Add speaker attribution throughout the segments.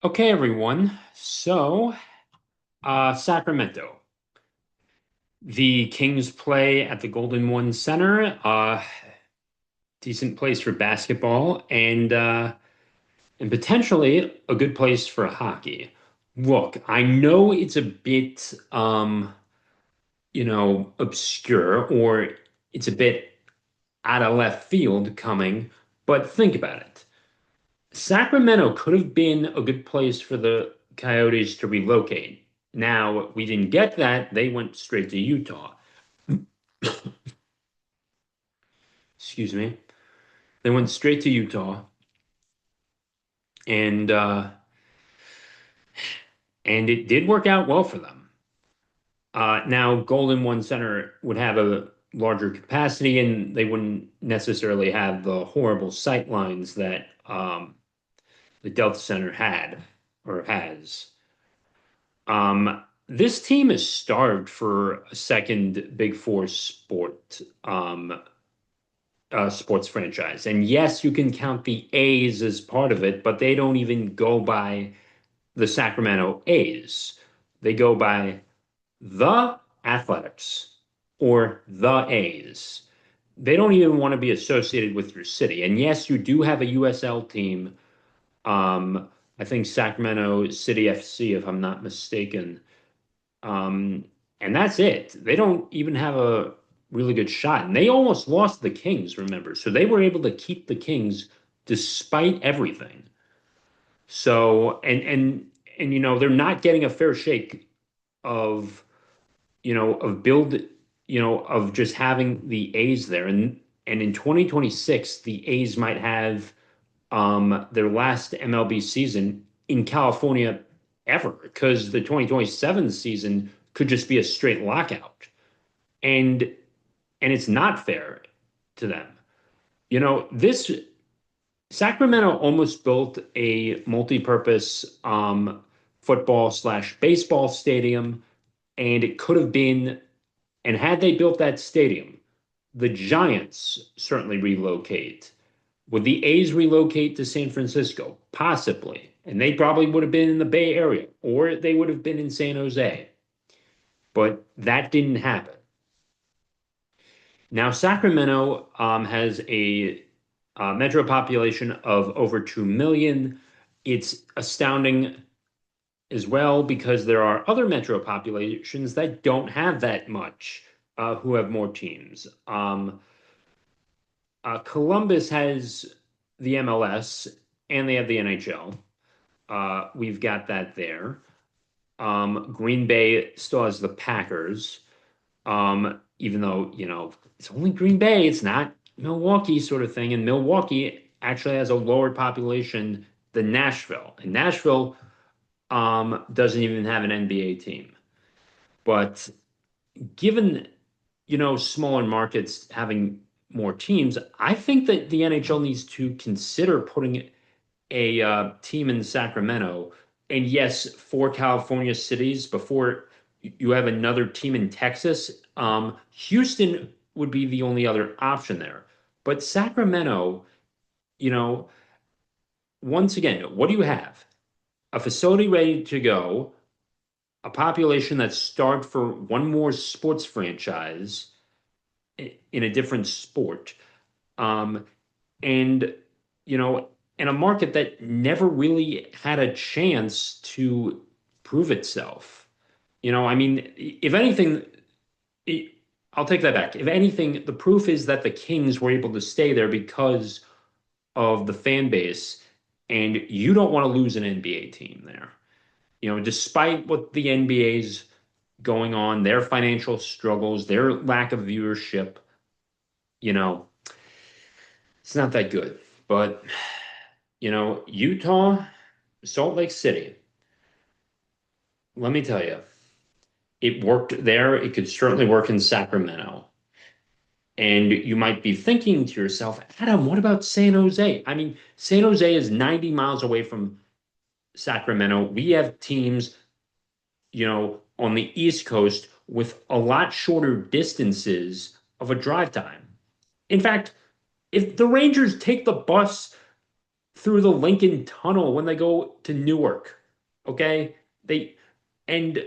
Speaker 1: Okay, everyone. Sacramento. The Kings play at the Golden One Center. Decent place for basketball and potentially a good place for hockey. Look, I know it's a bit obscure or it's a bit out of left field coming, but think about it. Sacramento could have been a good place for the Coyotes to relocate. Now, we didn't get that. They went straight to Utah. Excuse me. They went straight to Utah and uh and it did work out well for them. Now Golden One Center would have a larger capacity and they wouldn't necessarily have the horrible sight lines that the Delta Center had or has. This team is starved for a second Big Four sports franchise. And yes, you can count the A's as part of it, but they don't even go by the Sacramento A's. They go by the Athletics or the A's. They don't even want to be associated with your city. And yes, you do have a USL team. I think Sacramento City FC, if I'm not mistaken. Um, and that's it. They don't even have a really good shot. And they almost lost the Kings, remember? So they were able to keep the Kings despite everything. So and they're not getting a fair shake of of build of just having the A's there. And in 2026, the A's might have their last MLB season in California ever because the 2027 season could just be a straight lockout. And and it's not fair to them. This Sacramento almost built a multi-purpose football slash baseball stadium, and it could have been, and had they built that stadium, the Giants certainly relocate. Would the A's relocate to San Francisco? Possibly. And they probably would have been in the Bay Area or they would have been in San Jose. But that didn't happen. Now, Sacramento has a metro population of over 2 million. It's astounding as well because there are other metro populations that don't have that much, who have more teams. Columbus has the MLS and they have the NHL. We've got that there. Green Bay still has the Packers, even though, it's only Green Bay, it's not Milwaukee sort of thing. And Milwaukee actually has a lower population than Nashville. And Nashville doesn't even have an NBA team. But given, smaller markets having more teams, I think that the NHL needs to consider putting a team in Sacramento. And yes, for California cities, before you have another team in Texas, Houston would be the only other option there. But Sacramento, you know, once again, what do you have? A facility ready to go, a population that's starved for one more sports franchise in a different sport, um, and you know, and a market that never really had a chance to prove itself. I mean, if anything, I'll take that back. If anything, the proof is that the Kings were able to stay there because of the fan base, and you don't want to lose an NBA team there. Despite what the NBA's going on, their financial struggles, their lack of viewership, you know, it's not that good. But, Utah, Salt Lake City, let me tell you, it worked there. It could certainly work in Sacramento. And you might be thinking to yourself, Adam, what about San Jose? I mean, San Jose is 90 miles away from Sacramento. We have teams, on the East Coast with a lot shorter distances of a drive time. In fact, if the Rangers take the bus through the Lincoln Tunnel when they go to Newark. Okay? They and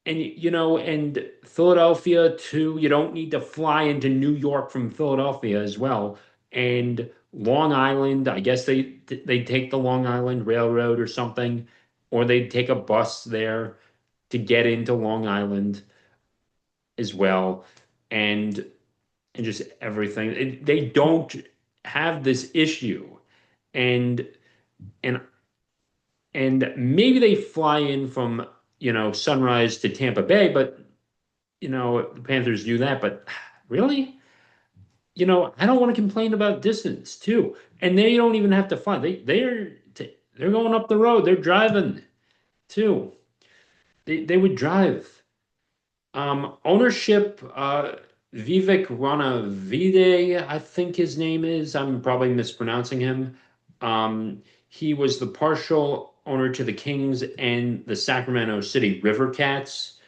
Speaker 1: and Philadelphia too. You don't need to fly into New York from Philadelphia as well. And Long Island, I guess they take the Long Island Railroad or something, or they take a bus there to get into Long Island as well, and just everything. They don't have this issue, and and maybe they fly in from Sunrise to Tampa Bay, but the Panthers do that, but really, I don't want to complain about distance too. And they don't even have to fly. They're going up the road. They're driving too. They would drive. Ownership, Vivek Ranavide, I think his name is. I'm probably mispronouncing him. He was the partial owner to the Kings and the Sacramento City River Cats.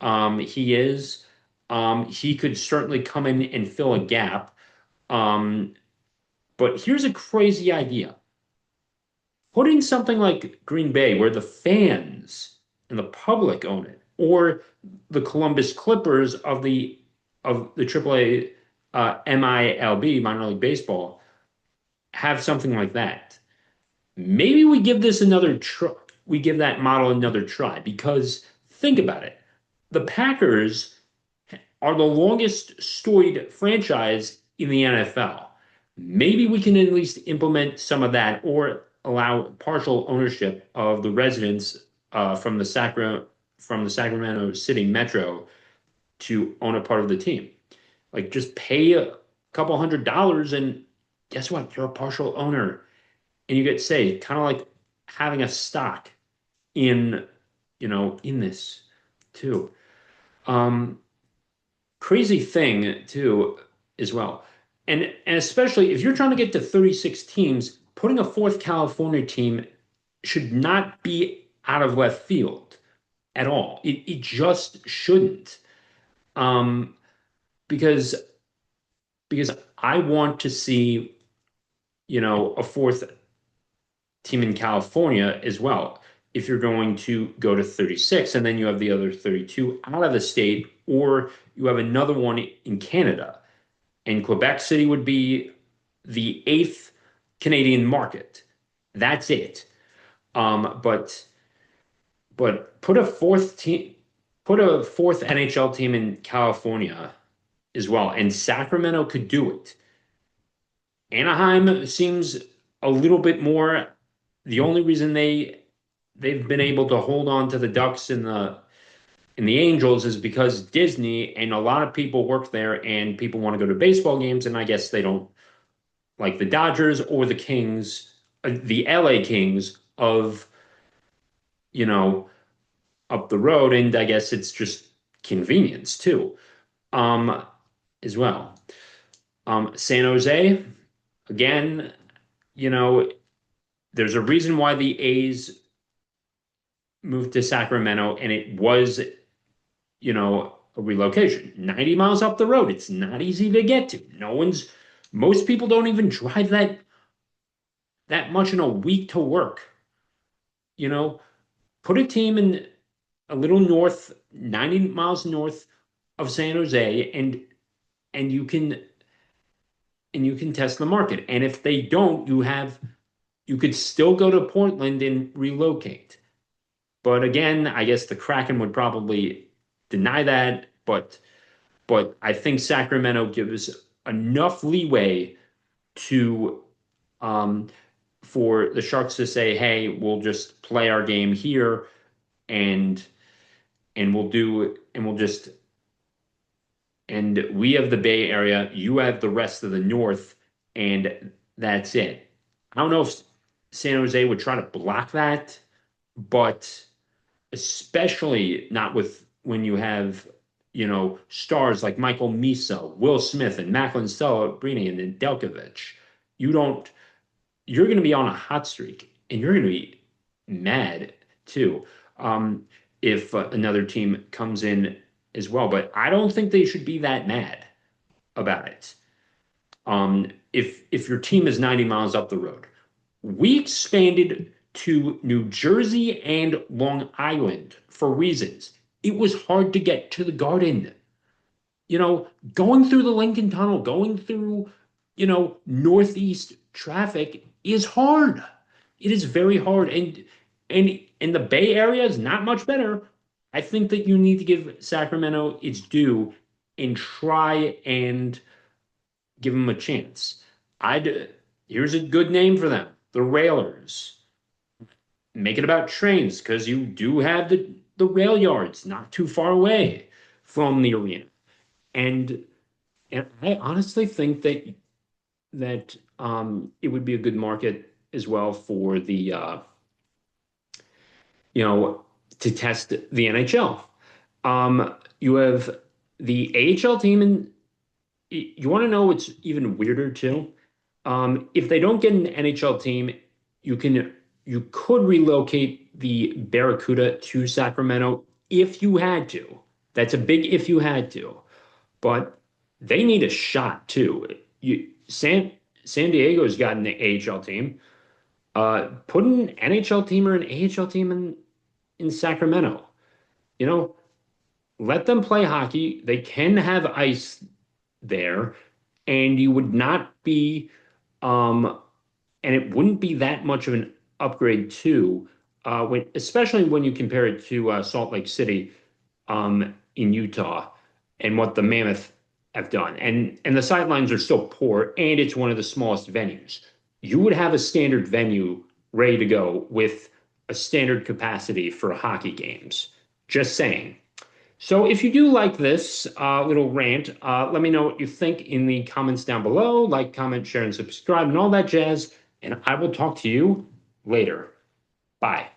Speaker 1: He is. He could certainly come in and fill a gap. Um, but here's a crazy idea. Putting something like Green Bay, where the fans and the public own it, or the Columbus Clippers of the AAA MILB, minor league baseball, have something like that. Maybe we give this another try. We give that model another try because think about it. The Packers are the longest storied franchise in the NFL. Maybe we can at least implement some of that or allow partial ownership of the residents from the Sacramento City Metro to own a part of the team. Like just pay a couple $100 and guess what? You're a partial owner and you get say kind of like having a stock in in this too. Um, Crazy thing too as well. And especially if you're trying to get to 36 teams, putting a fourth California team should not be out of left field at all. It just shouldn't. Um, because I want to see, a fourth team in California as well. If you're going to go to 36 and then you have the other 32 out of the state, or you have another one in Canada. And Quebec City would be the eighth Canadian market. That's it. But put a fourth team, put a fourth NHL team in California as well, and Sacramento could do it. Anaheim seems a little bit more. The only reason they've been able to hold on to the Ducks and the Angels is because Disney and a lot of people work there and people want to go to baseball games, and I guess they don't like the Dodgers or the Kings, the LA Kings of, you know, up the road, and I guess it's just convenience too, um, as well. San Jose, again, you know, there's a reason why the A's moved to Sacramento, and it was, a relocation. 90 miles up the road. It's not easy to get to. Most people don't even drive that much in a week to work. You know, put a team in a little north, 90 miles north of San Jose, and you can test the market. And if they don't, you could still go to Portland and relocate. But again, I guess the Kraken would probably deny that, but I think Sacramento gives enough leeway to um, for the Sharks to say, "Hey, we'll just play our game here, and we'll just and we have the Bay Area, you have the rest of the North, and that's it." I don't know if San Jose would try to block that, but especially not with when you have, stars like Michael Misa, Will Smith, and Macklin Celebrini and Nedeljkovic. You don't, you're going to be on a hot streak and you're going to be mad too if another team comes in as well. But I don't think they should be that mad about it. If your team is 90 miles up the road, We expanded to New Jersey and Long Island for reasons. It was hard to get to the Garden. Going through the Lincoln Tunnel, going through, Northeast traffic is hard. It is very hard. And the Bay Area is not much better. I think that you need to give Sacramento its due and try and give them a chance. I'd Here's a good name for them, the Railers. Make it about trains because you do have the rail yards not too far away from the arena. And and I honestly think that it would be a good market as well for the to test the NHL. You have the AHL team, and you want to know what's even weirder too? If they don't get an NHL team, you can you could relocate the Barracuda to Sacramento if you had to. That's a big if you had to. But they need a shot too. San Diego's got an AHL team. Put an NHL team or an AHL team in Sacramento. You know, let them play hockey. They can have ice there, and you would not be um and it wouldn't be that much of an upgrade too, especially when you compare it to Salt Lake City in Utah and what the Mammoth have done. And the sidelines are still poor, and it's one of the smallest venues. You would have a standard venue ready to go with a standard capacity for hockey games. Just saying. So if you do like this little rant, let me know what you think in the comments down below. Like, comment, share, and subscribe, and all that jazz. And I will talk to you later. Bye.